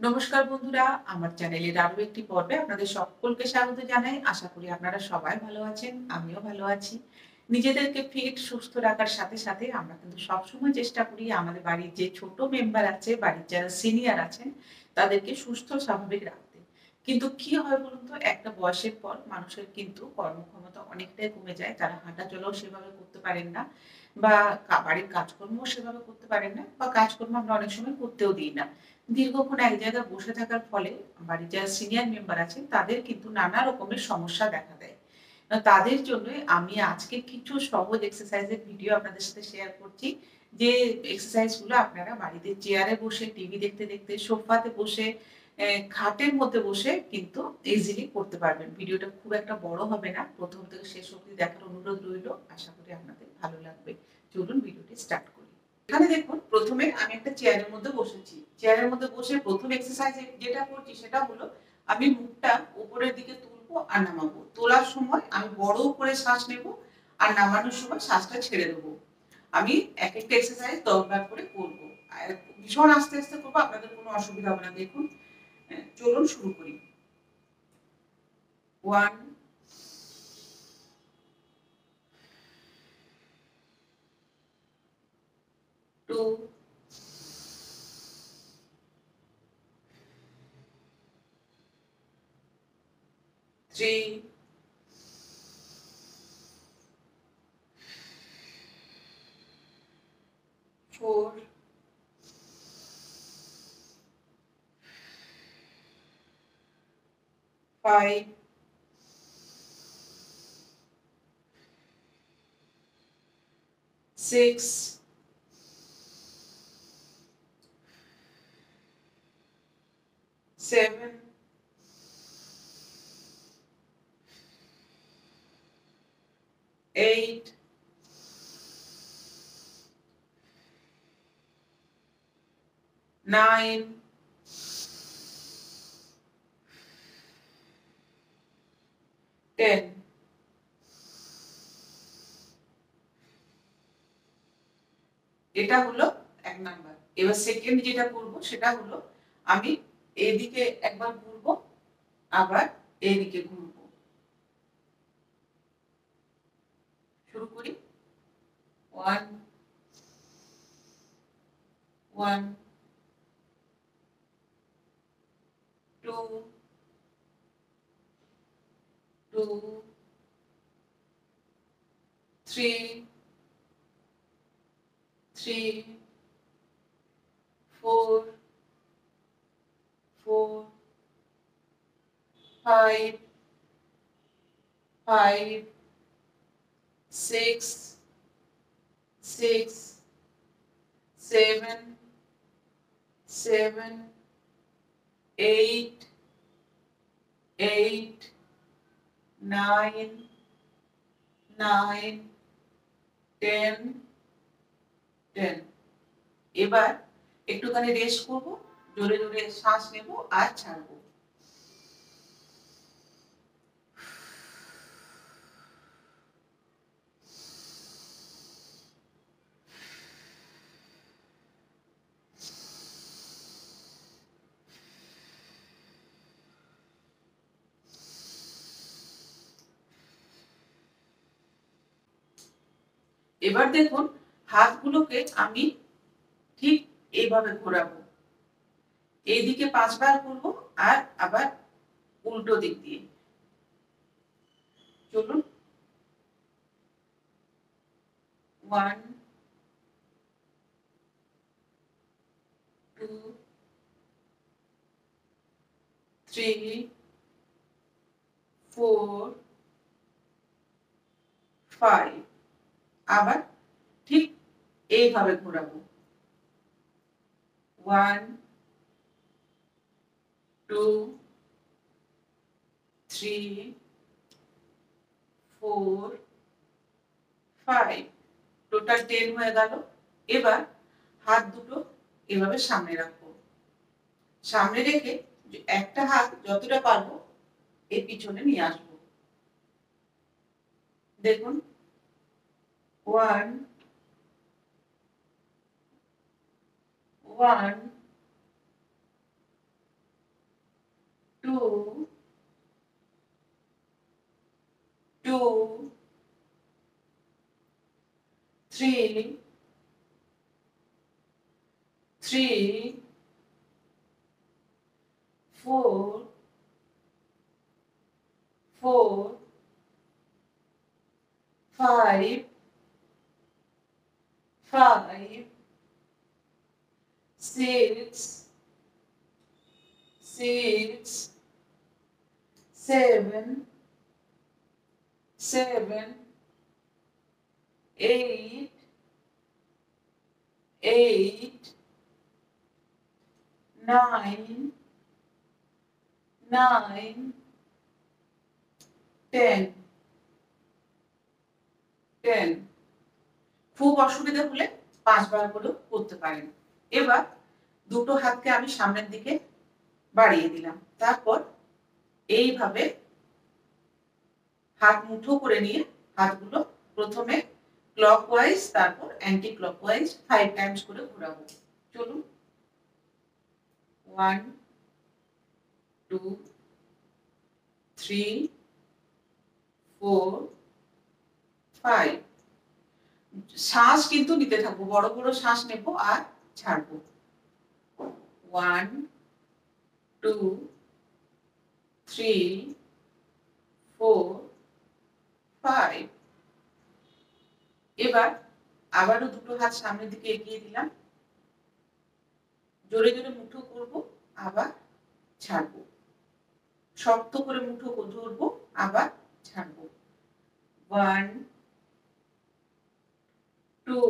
নমস্কার বন্ধুরা, আমার চ্যানেলের আরো একটি পর্বে আপনাদের সকলকে স্বাগত জানাই। আশা করি আপনারা সবাই ভালো আছেন, আমিও ভালো আছি। নিজেদেরকে ফিট, সুস্থ রাখার সাথে, সাথে আমরা কিন্তু সবসময় চেষ্টা করি আমাদের বাড়ির যে ছোট মেম্বার আছে, বাড়ির যারা সিনিয়র আছেন, তাদেরকে সুস্থ স্বাভাবিক রাখতে। কিন্তু কি হয় বলুন তো? একটা বয়সের পর মানুষের কিন্তু কর্মক্ষমতা অনেকটাই কমে যায়। তারা হাঁটাচলাও সেভাবে করতে পারেন না বা বাড়ির কাজকর্মও সেভাবে করতে পারেন না বা কাজকর্ম আমরা অনেক সময় করতেও দিই না। দীর্ঘক্ষণ এক জায়গায় বসে থাকার ফলে বাড়ির যারা সিনিয়র মেম্বার আছেন তাদের কিন্তু নানা রকমের সমস্যা দেখা দেয়। তাদের জন্যই আমি আজকে কিছু সহজ এক্সারসাইজ এর ভিডিও আপনাদের সাথে শেয়ার করছি। যে এক্সারসাইজ গুলো আপনারা বাড়িতে চেয়ারে বসে টিভি দেখতে, দেখতে সোফাতে বসে খাটের মধ্যে বসে কিন্তু ইজিলি করতে পারবেন। ভিডিওটা খুব একটা বড় হবে না। ১ম থেকে শেষ অবধি দেখার অনুরোধ রইল। আশা করি আপনাদের ভালো লাগবে। চলুন ভিডিওটি স্টার্ট করি। এখানে দেখুন ১ম এ আমি একটা চেয়ারের মধ্যে বসেছি। চেয়ারের মধ্যে বসে ১ম এক্সারসাইজ যেটা করছি সেটা হলো আমি মুখটা উপরের দিকে তুলবো আর নামাবো। তোলার সময় আমি বড় করে শ্বাস নেবো আর নামানোর সময় শ্বাসটা ছেড়ে দেবো। আমি একেকটা এক্সারসাইজ ১০ বার করে করব। আর ভীষণ আস্তে, আস্তে করব, আপনাদের কোনো অসুবিধা হবে না। দেখুন, চলুন শুরু করি। 1, 2, 3, 4, 5, 6, 7, 8, 9, 10। এটা হলো ১ নাম্বার। এবার সেকেন্ড যেটা করব সেটা হলো আমি এদিকে একবার ঘুরবো, আবার এদিকে ঘুরবো। শুরু করি। 1, 1, 2, 2, 3, 3, 4, 4, 5, 5, 6, 6, 7, 7, 8, 8, 9, 9, 10, 10। এবার একটুখানি রেস্ট করব। জোরে, জোরে শ্বাস নেব আর ছাড়ব। এবার দেখুন হাতগুলোকে আমি ঠিক এইভাবে ঘোরাবো। এইদিকে ৫ বার করব আর আবার উল্টো দিক দিয়ে। চলুন। 1, 2, 3, 4, 5। আবার ঠিক এইভাবে ঘোরাবো। 1, 2, 3, 4, 5। টোটাল 10 হয়ে গেল। এবার হাত দুটো এভাবে সামনে রাখবো। সামনে রেখে একটা হাত যতটা পারবো এর পিছনে নিয়ে আসবো। দেখুন, 1, 1, 2, 2, 3, 3, 4, 4, 5, 5, 6, 6, 7, 7, 8, 8, 9, 9, 10, 10. খুব অসুবিধা হলে 5 বার করেও করতে পারেন। এবার দুটো হাতকে আমি সামনের দিকে বাড়িয়ে দিলাম। তারপর এইভাবে হাত মুঠো করে নিয়ে হাতগুলো প্রথমে ক্লকওয়াইজ তারপর অ্যান্টি ক্লকওয়াইজ 5 টাইমস করে ঘোরাবো। চলুন। 1, 2, 3, 4, 5. শ্বাস কিন্তু নিতে থাকবো, বড় বড় শ্বাস নেব আর ছাড়বো। 1, 2, 3, 4, 5. এবার আবারও দুটো হাত সামনের দিকে এগিয়ে দিলাম, জোরে জোরে মুঠো করব, আবার ছাড়বো, শক্ত করে মুঠো ধরবো, আবার ছাড়বো। 1, 2,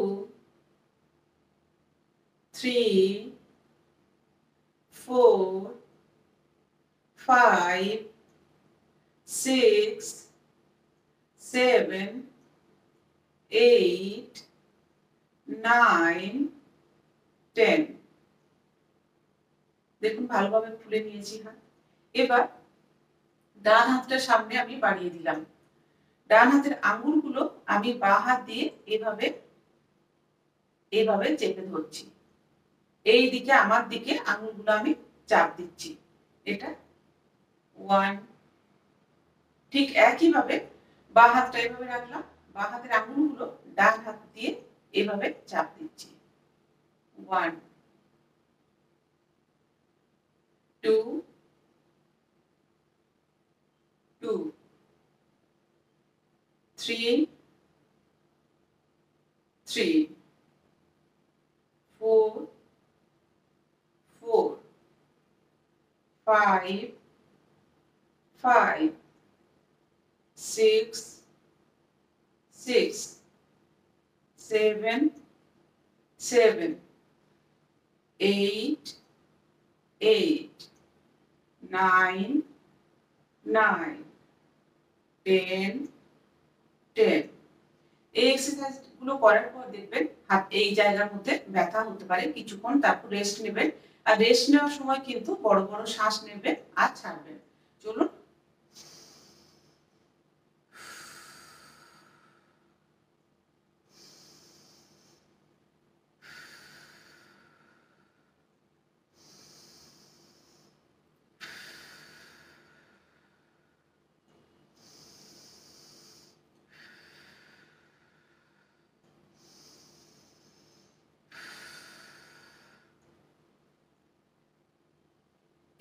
3, 4, 5, 6, 7, 8, 9, 10. দেখুন ভালোভাবে খুলে নিয়েছি হাত। এবার ডান হাতটা সামনে আমি বাড়িয়ে দিলাম। ডান হাতের আঙ্গুলগুলো আমি বাঁ হাত দিয়ে এভাবে চেপে ধরছি। এই দিকে আমার দিকে আঙ্গুলগুলো আমি চাপ দিচ্ছি। এটা 1। ঠিক একইভাবে বাঁ হাতটা এভাবে রাখলাম, বাঁ হাতের আঙ্গুলগুলো ডান হাত দিয়ে এভাবে চাপ দিচ্ছি। 1, 2, 2, 3, 3, 4, 4, 5, 5, 6, 6, 7, 7, 8, 8, 9, 9, 10, 10. এই এক্সারসাইজ গুলো করার পর দেখবেন হাত এই জায়গার মধ্যে ব্যথা হতে পারে কিছুক্ষণ, তারপর রেস্ট নেবেন। আর রেস্ট নেওয়ার সময় কিন্তু বড় বড় শ্বাস নেবেন আর ছাড়বেন। চলুন।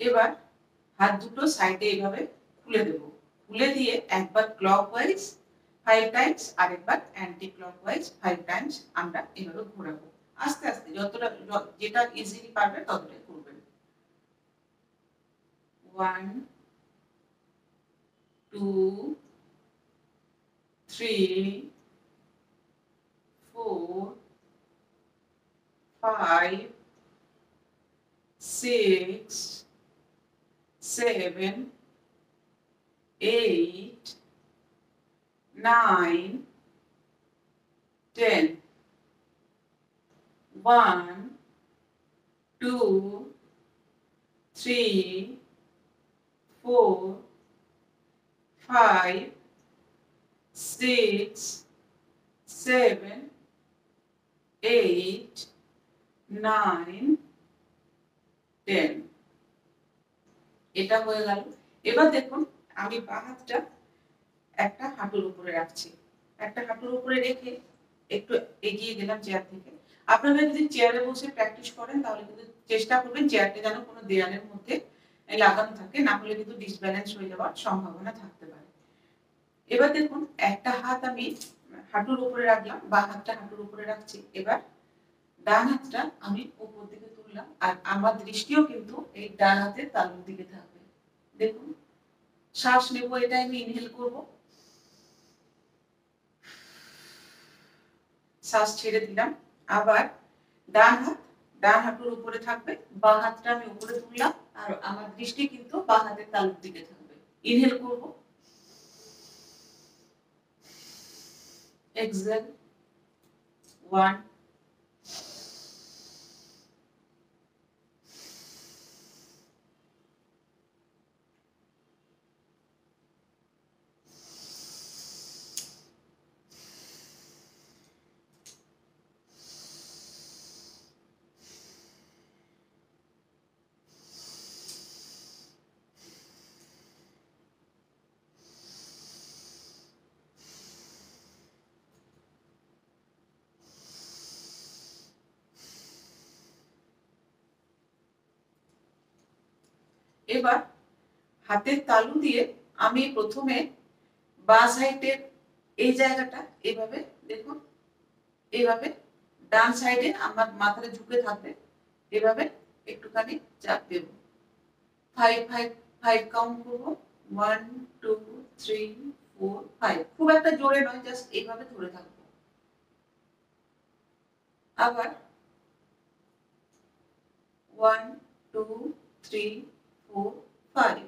এবার হাত দুটো সাইডে এইভাবে খুলে দেব। খুলে দিয়ে একবার ক্লকওয়াইজ 5 টাইমস আর একবার অ্যান্টি ক্লকওয়াইজ 5 টাইমস আমরা এভাবে ঘোরাবো। আস্তে আস্তে যতটা যেটা ইজিলি পারবেন ততটাই করবেন। 1, 2, 3, 4, 5, 6, 7, 8, 9, 10. 1, 2, 3, 4, 5, 6, 7, 8, 9, 10. এটা হয়ে গেল। এবার দেখুন আমি বাঁ হাতটা একটা হাঁটুর উপরে রাখছি। একটা হাঁটুর উপরে রেখে একটু এগিয়ে গেলাম চেয়ার থেকে। আপনারা যদি চেয়ারে বসে প্র্যাকটিস করেন তাহলে কিন্তু চেষ্টা করবেন চেয়ারটা যেন কোনো দেয়ালের মধ্যে লাগানো থাকে। না হলে কিন্তু ডিসব্যালেন্স হয়ে যাওয়ার সম্ভাবনা থাকতে পারে। এবার দেখুন একটা হাত আমি হাঁটুর উপরে রাখলাম, বাঁ হাতটা হাঁটুর উপরে রাখছি। এবার ডান হাতটা আমি উপর দিকে তুললাম আর আমার দৃষ্টিও কিন্তু এই ডান হাতের তালুর দিকে থাকবে। দেখুন শ্বাস নেব, এটা আমি ইনহেল করব, শ্বাস ছেড়ে দিলাম। আবার ডান হাঁটুর উপরে থাকবে, বাঁ হাতটা আমি উপরে তুললাম আর আমার দৃষ্টি কিন্তু বাঁ হাতের তালুর দিকে থাকবে। ইনহেল করব, এক্সহেল, 1 এবার হাতের তালু দিয়ে আমি প্রথমে বাঁ সাইডের এই জায়গাটা এভাবে দেখুন, এভাবে ডান সাইডে আমার মাথাটা ঝুঁকে থাকবে, এভাবে একটুখানি চাপ দেব। 5 কাউন্ট করবো, 1 2 3 4 5। খুব একটা জোরে নয়, জাস্ট এইভাবে ধরে থাকবো। আবার 1 2 3 4 5।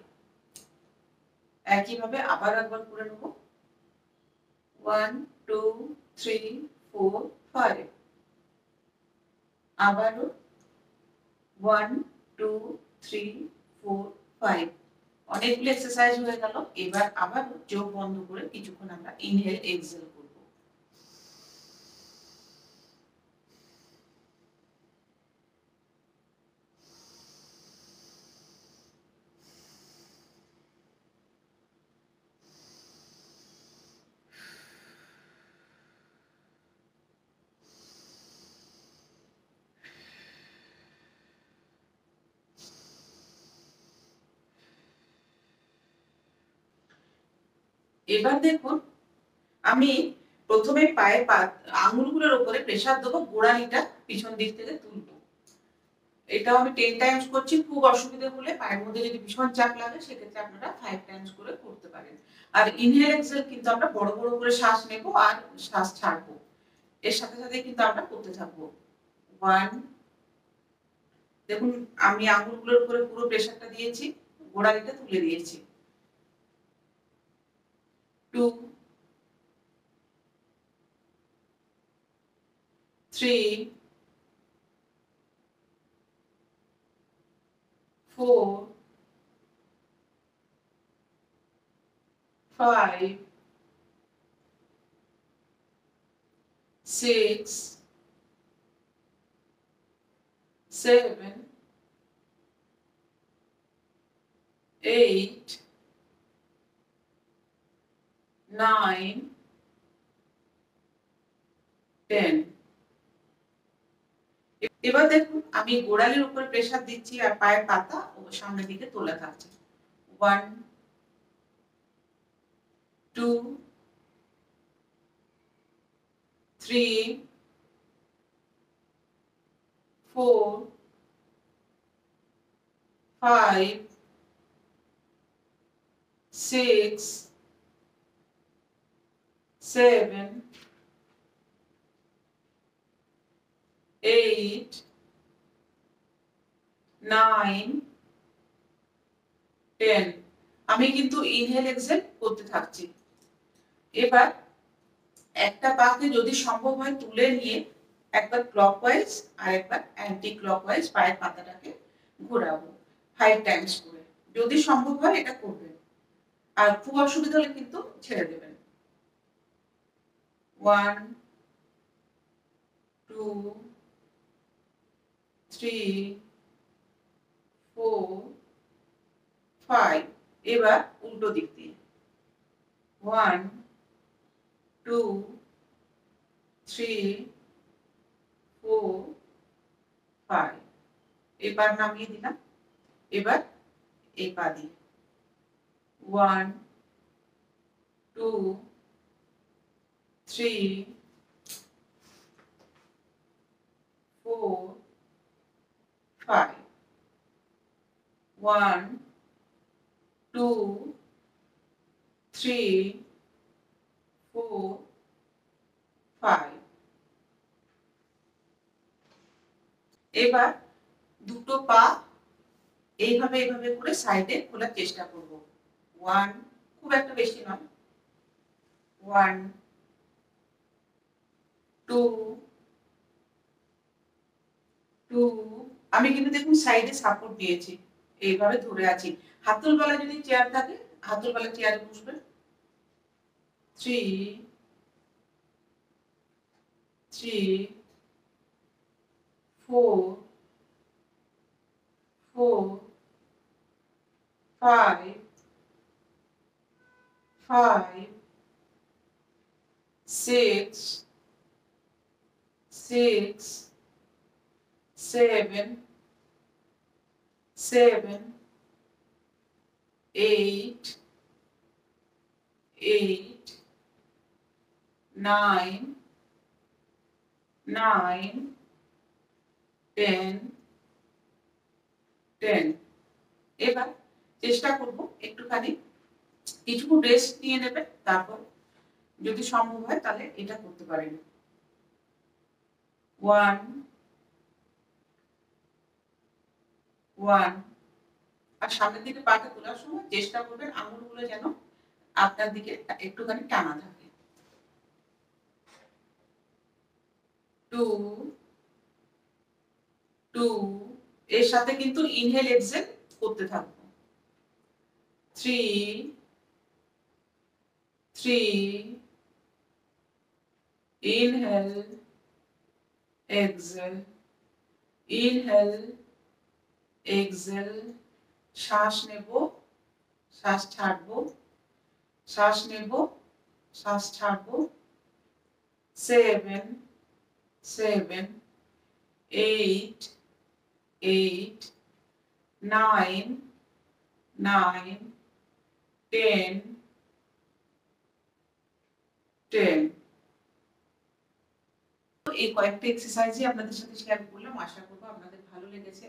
একইভাবে আবার একবার করে নেব, 1 2 3 4 5। আবারও 1 2 3 4 5। অনেকগুলো এক্সারসাইজ হয়ে গেল। এবার আবার চোখ বন্ধ করে কিছুক্ষণ আমরা ইনহেল এক্সহেল করব। এবার দেখুন আমি প্রথমে পায়ের আঙুলগুলোর উপরে প্রেসার দেবো, গোড়ালিটা পিছন দিক থেকে তুলবো। এটাও আমি 10 টাইমস করছি। খুব অসুবিধা হলে পায়ের মধ্যে যদি ভীষণ চাপ লাগে সেক্ষেত্রে আপনারা 5 টাইমস করে করতে পারেন। আর ইনহেল এক্সহেল কিন্তু আমরা বড় বড় করে শ্বাস নেব আর শ্বাস ছাড়বো। এর সাথে সাথে কিন্তু আমরা করতে থাকবো। 1, দেখুন আমি আঙুলগুলোর উপরে পুরো প্রেসারটা দিয়েছি, গোড়ালিটা তুলে দিয়েছি। 2 3 4 5 6 7 8 9 10। এবার দেখুন আমি গোড়ালির উপরে প্রেসার দিচ্ছি আর পায়ের পাতা সামনের দিকে তোলা থাকছে। 1 2 3 4 5 6 7 8 9 10। আমি কিন্তু ইনহেল এক্সহেল করতে থাকছি। এবার একটা পাকে যদি সম্ভব হয় তুলে নিয়ে একবার ক্লকওয়াইজ আর একবার অ্যান্টি ক্লকওয়াইজ পায়ের পাতাটাকে ঘোরাবো 5 টাইমস করে। যদি সম্ভব হয় এটা করবেন। আর খুব অসুবিধা হলে কিন্তু ছেড়ে দেবেন। 1 2 3 4 5। এবার উল্টো দিক দিয়ে 1 2 3 4 5। এবার নামিয়ে দিলাম। এবার এই পা দিয়ে 1 2 3 4 5। 1 2 3 4 5। এবার দুটো পা এইভাবে করে সাইডে খোলার চেষ্টা করব। 1, খুব একটা বেশি নয়। 1 2 2। আমি কিন্তু দেখুন সাইডে সাপোর্ট দিয়েছি, এইভাবে ধরে আছি। হাতল বালা যদি চেয়ার থাকে হাতল বালা চেয়ারে বসবেন। 3 3 4 4 5 5 6 6 7 7 8 8 9 9 10 10। এবার চেষ্টা করব একটুখানি কিছুক্ষণ রেস্ট নিয়ে নেবেন, তারপর যদি সম্ভব হয় তাহলে এটা করতে পারেন। 1 1। আর সামনের দিকে পাটা তোলার সময় চেষ্টা করবেন আঙুলগুলো যেন আপনার দিকে একটুখানি টানা থাকে। 2 2। এর সাথে কিন্তু ইনহেল এক্সহেল করতে থাকবো। 3 3 ইনহেল এক্সহেল ইনহেল এক্সহেল। শ্বাস নেব, শ্বাস ছাড়বো, শ্বাস নেব, শ্বাস ছাড়বো। 7 7 8 8 9 9 10 10। এই কয়েকটা এক্সারসাইজই আপনাদের সাথে শেয়ার করলাম। আশা করব আপনাদের ভালো লেগেছে।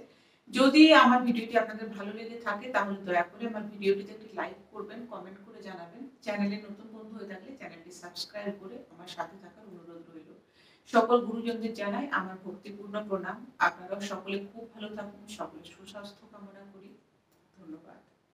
যদি আমার ভিডিওটি আপনাদের ভালো লেগে থাকে তাহলে দয়া করে আমার ভিডিওটিতে একটি লাইক করবেন, কমেন্ট করে জানাবেন। চ্যানেলে নতুন বন্ধু হয়ে থাকলে চ্যানেলটি সাবস্ক্রাইব করে আমার সাথে থাকার অনুরোধ রইল। সকল গুরুজনদের জানাই আমার ভক্তিপূর্ণ প্রণাম। আপনারাও সকলে খুব ভালো থাকুন। সকলের সুস্বাস্থ্য কামনা করি। ধন্যবাদ।